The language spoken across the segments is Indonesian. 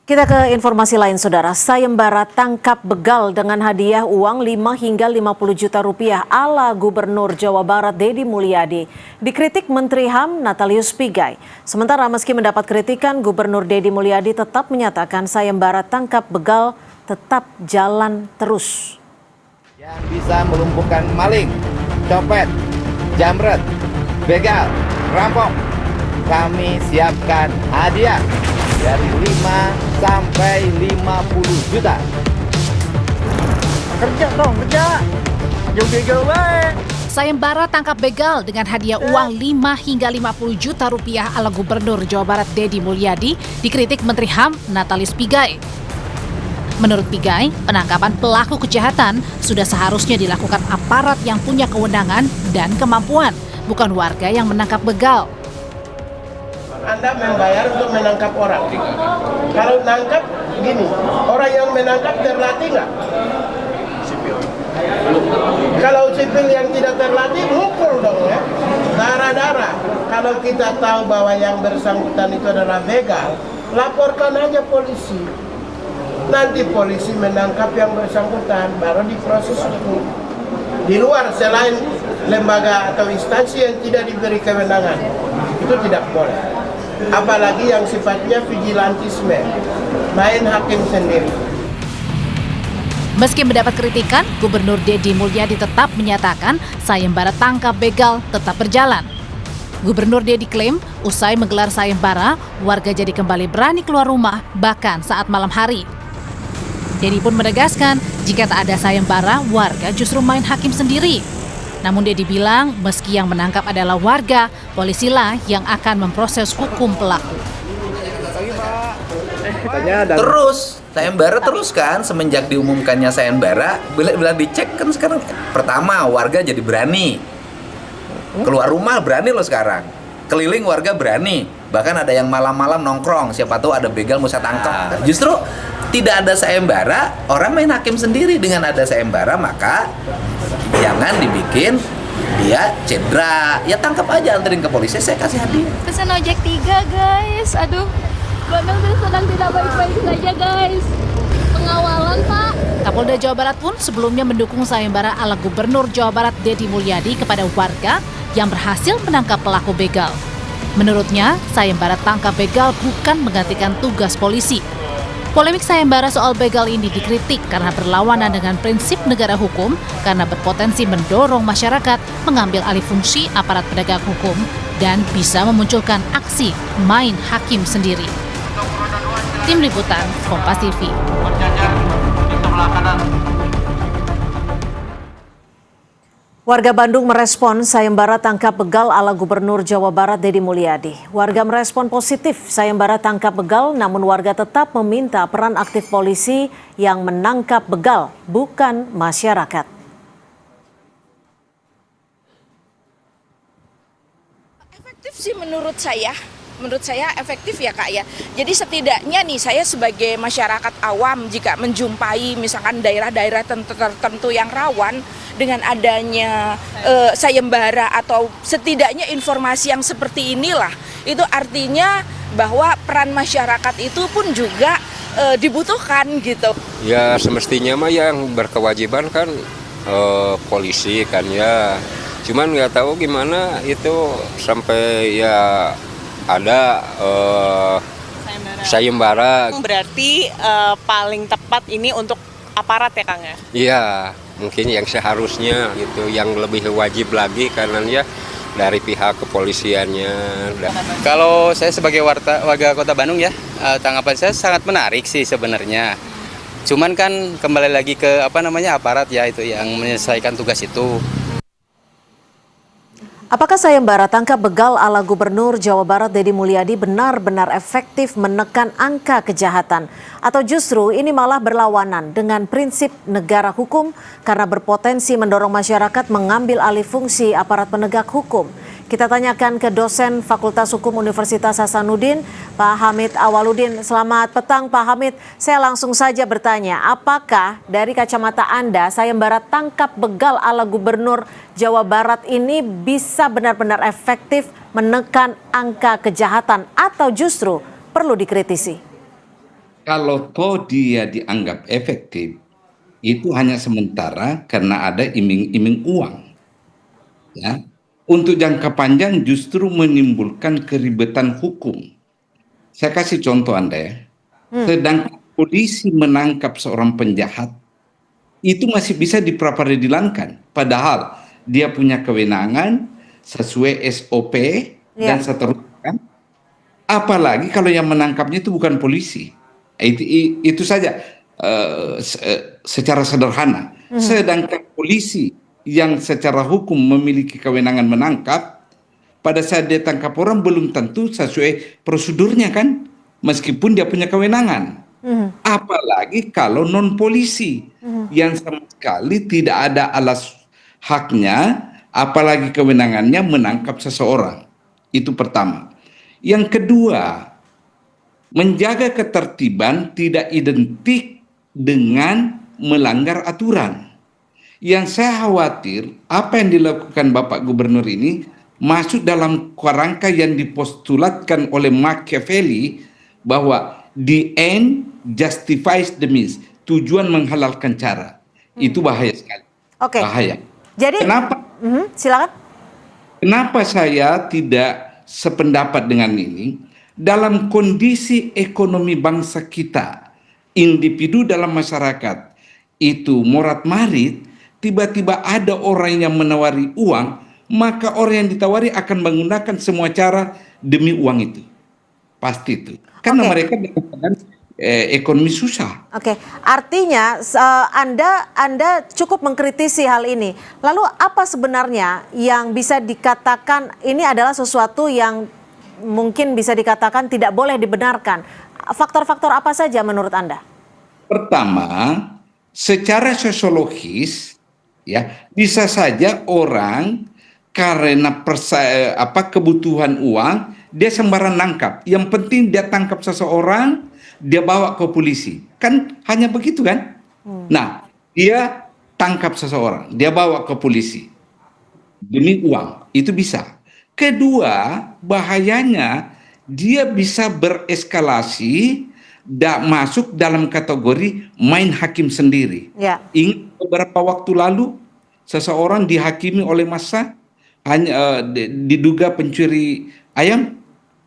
Kita ke informasi lain, Saudara. Sayembara tangkap begal dengan hadiah uang 5 hingga 50 juta rupiah ala Gubernur Jawa Barat Deddy Mulyadi. Dikritik Menteri HAM Natalius Pigai. Sementara meski mendapat kritikan, Gubernur Deddy Mulyadi tetap menyatakan sayembara tangkap begal tetap jalan terus. Yang bisa melumpuhkan maling, copet, jamret, begal, rampok, kami siapkan hadiah dari 5 sampai 50 juta. Kerja dong, kerja. Jauh-jauh baik. Sayembara tangkap begal dengan hadiah uang 5 hingga 50 juta rupiah ala Gubernur Jawa Barat Deddy Mulyadi dikritik Menteri HAM Natalius Pigai. Menurut Pigai, penangkapan pelaku kejahatan sudah seharusnya dilakukan aparat yang punya kewenangan dan kemampuan, bukan warga yang menangkap begal. Anda membayar untuk menangkap orang. Kalau nangkap, gini, orang yang menangkap terlatih nggak? Sipil. Kalau sipil yang tidak terlatih, mukul dong ya. Darah-darah. Kalau kita tahu bahwa yang bersangkutan itu adalah begal, laporkan aja polisi. Nanti polisi menangkap yang bersangkutan, baru diproses hukum. Di luar selain lembaga atau instansi yang tidak diberi kewenangan, itu tidak boleh. Apalagi yang sifatnya vigilantisme, main hakim sendiri. Meski mendapat kritikan, Gubernur Deddy Mulyadi tetap menyatakan sayembara tangkap begal tetap berjalan. Gubernur Deddy klaim usai menggelar sayembara, warga jadi kembali berani keluar rumah bahkan saat malam hari. Deddy pun menegaskan jika tak ada sayembara, warga justru main hakim sendiri. Namun Deddy bilang meski yang menangkap adalah warga, polisilah yang akan memproses hukum pelaku. Terus, sayembara terus kan semenjak diumumkannya sayembara, bila dicek kan sekarang pertama warga jadi berani. Keluar rumah berani loh sekarang. Keliling warga berani. Bahkan ada yang malam-malam nongkrong, siapa tahu ada begal mau saya tangkap. Justru tidak ada sayembara, orang main hakim sendiri. Dengan ada sayembara maka jangan dibikin dia cedera. Ya tangkap aja, anterin ke polisi, saya kasih hadiah. Pesan ojek 3 guys, aduh. Gondang sedang tidak baik-baik saja guys. Pengawalan Pak. Kapolda Jawa Barat pun sebelumnya mendukung sayembara ala Gubernur Jawa Barat Deddy Mulyadi kepada warga yang berhasil menangkap pelaku begal. Menurutnya, sayembara tangkap begal bukan menggantikan tugas polisi. Polemik sayembara soal begal ini dikritik karena berlawanan dengan prinsip negara hukum karena berpotensi mendorong masyarakat mengambil alih fungsi aparat penegak hukum dan bisa memunculkan aksi main hakim sendiri. Tim Liputan, Kompas TV. Warga Bandung merespon sayembara tangkap begal ala Gubernur Jawa Barat Deddy Mulyadi. Warga merespon positif sayembara tangkap begal, namun warga tetap meminta peran aktif polisi yang menangkap begal, bukan masyarakat. Efektif sih menurut saya efektif ya Kak ya. Jadi setidaknya nih saya sebagai masyarakat awam jika menjumpai misalkan daerah-daerah tertentu yang rawan dengan adanya sayembara atau setidaknya informasi yang seperti inilah, itu artinya bahwa peran masyarakat itu pun juga dibutuhkan gitu. Ya semestinya mah yang berkewajiban kan polisi kan ya. Cuman nggak tahu gimana itu sampai ya ada sayembara. Berarti paling tepat ini untuk aparat ya Kang ya? Iya, mungkin yang seharusnya gitu, yang lebih wajib lagi karena ya dari pihak kepolisiannya. Kalau saya sebagai warga Kota Bandung ya, tanggapan saya sangat menarik sih sebenarnya. Cuman kan kembali lagi ke aparat ya itu yang menyelesaikan tugas itu. Apakah sayembara tangkap begal ala Gubernur Jawa Barat Deddy Mulyadi benar-benar efektif menekan angka kejahatan? Atau justru ini malah berlawanan dengan prinsip negara hukum karena berpotensi mendorong masyarakat mengambil alih fungsi aparat penegak hukum? Kita tanyakan ke dosen Fakultas Hukum Universitas Hasanuddin, Pak Hamid Awaludin. Selamat petang Pak Hamid. Saya langsung saja bertanya, apakah dari kacamata Anda sayembara tangkap begal ala Gubernur Jawa Barat ini bisa benar-benar efektif menekan angka kejahatan atau justru perlu dikritisi? Kalau toh dia dianggap efektif, itu hanya sementara karena ada iming-iming uang. Ya. Untuk jangka panjang justru menimbulkan keribetan hukum. Saya kasih contoh Anda ya. Sedangkan polisi menangkap seorang penjahat, itu masih bisa diperadilankan. Padahal dia punya kewenangan sesuai SOP dan seterusnya. Apalagi kalau yang menangkapnya itu bukan polisi. Itu saja secara sederhana. Sedangkan polisi yang secara hukum memiliki kewenangan menangkap, pada saat dia tangkap orang belum tentu sesuai prosedurnya kan, meskipun dia punya kewenangan. Apalagi kalau non polisi yang sama sekali tidak ada alas haknya, apalagi kewenangannya menangkap seseorang. Itu pertama. Yang kedua, menjaga ketertiban tidak identik dengan melanggar aturan. Yang saya khawatir, apa yang dilakukan Bapak Gubernur ini masuk dalam kerangka yang dipostulatkan oleh Machiavelli, bahwa the end justifies the means. Tujuan menghalalkan cara. Itu bahaya sekali. Oke. Bahaya. Jadi, kenapa? Silakan. Kenapa saya tidak sependapat dengan ini? Dalam kondisi ekonomi bangsa kita, individu dalam masyarakat itu morat-marit, tiba-tiba ada orang yang menawari uang, maka orang yang ditawari akan menggunakan semua cara demi uang itu. Pasti itu. Karena mereka dalam keadaan ekonomi susah. Oke, artinya Anda cukup mengkritisi hal ini. Lalu apa sebenarnya yang bisa dikatakan ini adalah sesuatu yang mungkin bisa dikatakan tidak boleh dibenarkan? Faktor-faktor apa saja menurut Anda? Pertama, secara sosiologis, ya bisa saja orang karena kebutuhan uang dia sembarang nangkap. Yang penting dia tangkap seseorang, dia bawa ke polisi. Kan hanya begitu kan? Nah, dia tangkap seseorang, dia bawa ke polisi demi uang, itu bisa. Kedua, bahayanya dia bisa bereskalasi dan masuk dalam kategori main hakim sendiri. Ingat beberapa waktu lalu seseorang dihakimi oleh massa hanya diduga pencuri ayam,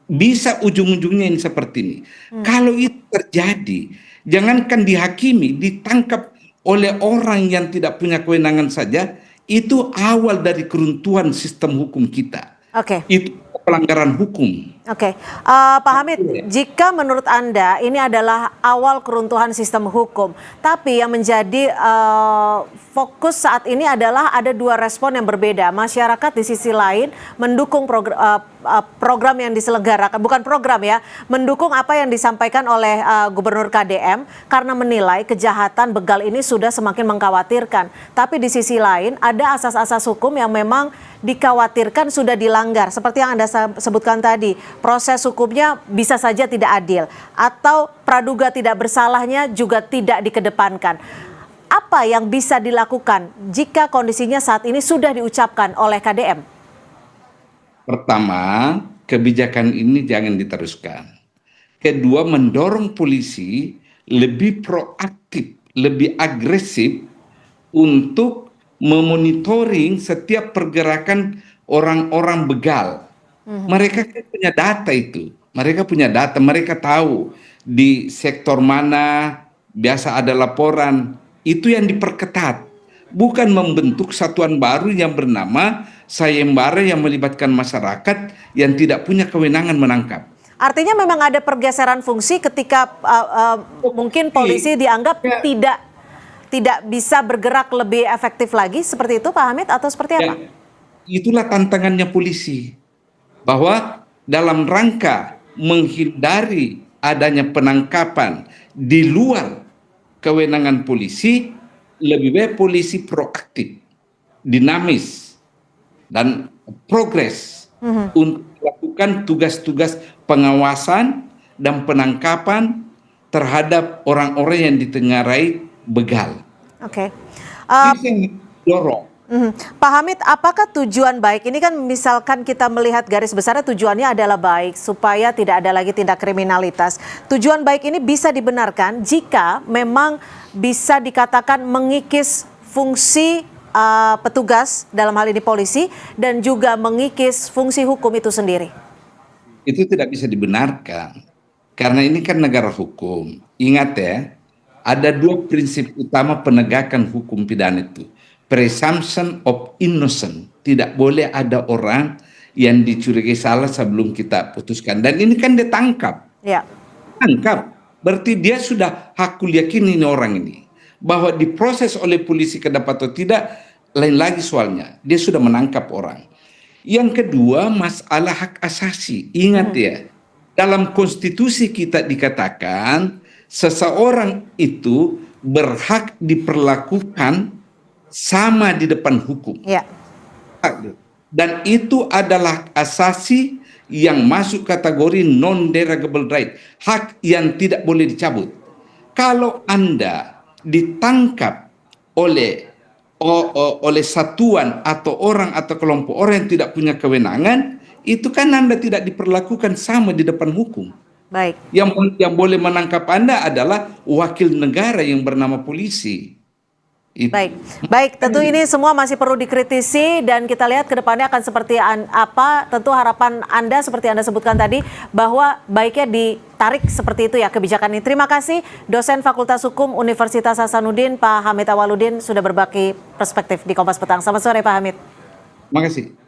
bisa ujung-ujungnya ini seperti ini. Kalau itu terjadi, jangankan dihakimi, ditangkap oleh orang yang tidak punya kewenangan saja, itu awal dari keruntuhan sistem hukum kita. Itu pelanggaran hukum. Pak Hamid, jika menurut Anda ini adalah awal keruntuhan sistem hukum, tapi yang menjadi fokus saat ini adalah ada dua respon yang berbeda. Masyarakat di sisi lain mendukung program yang diselenggarakan, bukan program ya, mendukung apa yang disampaikan oleh Gubernur KDM karena menilai kejahatan begal ini sudah semakin mengkhawatirkan. Tapi di sisi lain ada asas-asas hukum yang memang dikhawatirkan sudah dilanggar. Seperti yang Anda sebutkan tadi, proses hukumnya bisa saja tidak adil atau praduga tidak bersalahnya juga tidak dikedepankan. Apa yang bisa dilakukan jika kondisinya saat ini sudah diucapkan oleh KDM? Pertama, kebijakan ini jangan diteruskan. Kedua, mendorong polisi lebih proaktif, lebih agresif untuk memonitoring setiap pergerakan orang-orang begal. Mereka punya data itu. Mereka punya data, mereka tahu di sektor mana biasa ada laporan. Itu yang diperketat. Bukan membentuk satuan baru yang bernama sayembara yang melibatkan masyarakat yang tidak punya kewenangan menangkap. Artinya memang ada pergeseran fungsi ketika mungkin polisi dianggap tidak bisa bergerak lebih efektif lagi, seperti itu Pak Hamid, atau seperti apa? Itulah tantangannya polisi, bahwa dalam rangka menghindari adanya penangkapan di luar kewenangan polisi, lebih baik polisi proaktif, dinamis, dan progres untuk melakukan tugas-tugas pengawasan dan penangkapan terhadap orang-orang yang ditengarai begal. Itu yang dorong. Pak Hamid, apakah tujuan baik ini kan misalkan kita melihat garis besarnya tujuannya adalah baik supaya tidak ada lagi tindak kriminalitas. Tujuan baik ini bisa dibenarkan jika memang bisa dikatakan mengikis fungsi petugas dalam hal ini polisi dan juga mengikis fungsi hukum itu sendiri. Itu tidak bisa dibenarkan karena ini kan negara hukum. Ingat ya, ada dua prinsip utama penegakan hukum pidana itu. Presumption of innocence, tidak boleh ada orang yang dicurigai salah sebelum kita putuskan. Dan ini kan ditangkap. Ya. Tangkap, berarti dia sudah hakul yakin ini orang ini bahwa diproses oleh polisi ke dapat atau tidak, lain lagi soalnya. Dia sudah menangkap orang. Yang kedua, masalah hak asasi. Ingat ya, dalam konstitusi kita dikatakan seseorang itu berhak diperlakukan sama di depan hukum. Ya. Dan itu adalah hak asasi yang masuk kategori non-derogable right. Hak yang tidak boleh dicabut. Kalau Anda ditangkap oleh satuan atau orang atau kelompok orang yang tidak punya kewenangan, itu kan Anda tidak diperlakukan sama di depan hukum. Baik. Yang boleh menangkap Anda adalah wakil negara yang bernama polisi. Baik, tentu ini semua masih perlu dikritisi dan kita lihat ke depannya akan seperti apa. Tentu harapan Anda seperti Anda sebutkan tadi bahwa baiknya ditarik seperti itu ya kebijakan ini. Terima kasih dosen Fakultas Hukum Universitas Hasanuddin Pak Hamid Awaludin sudah berbagi perspektif di Kompas Petang. Selamat sore Pak Hamid. Terima kasih.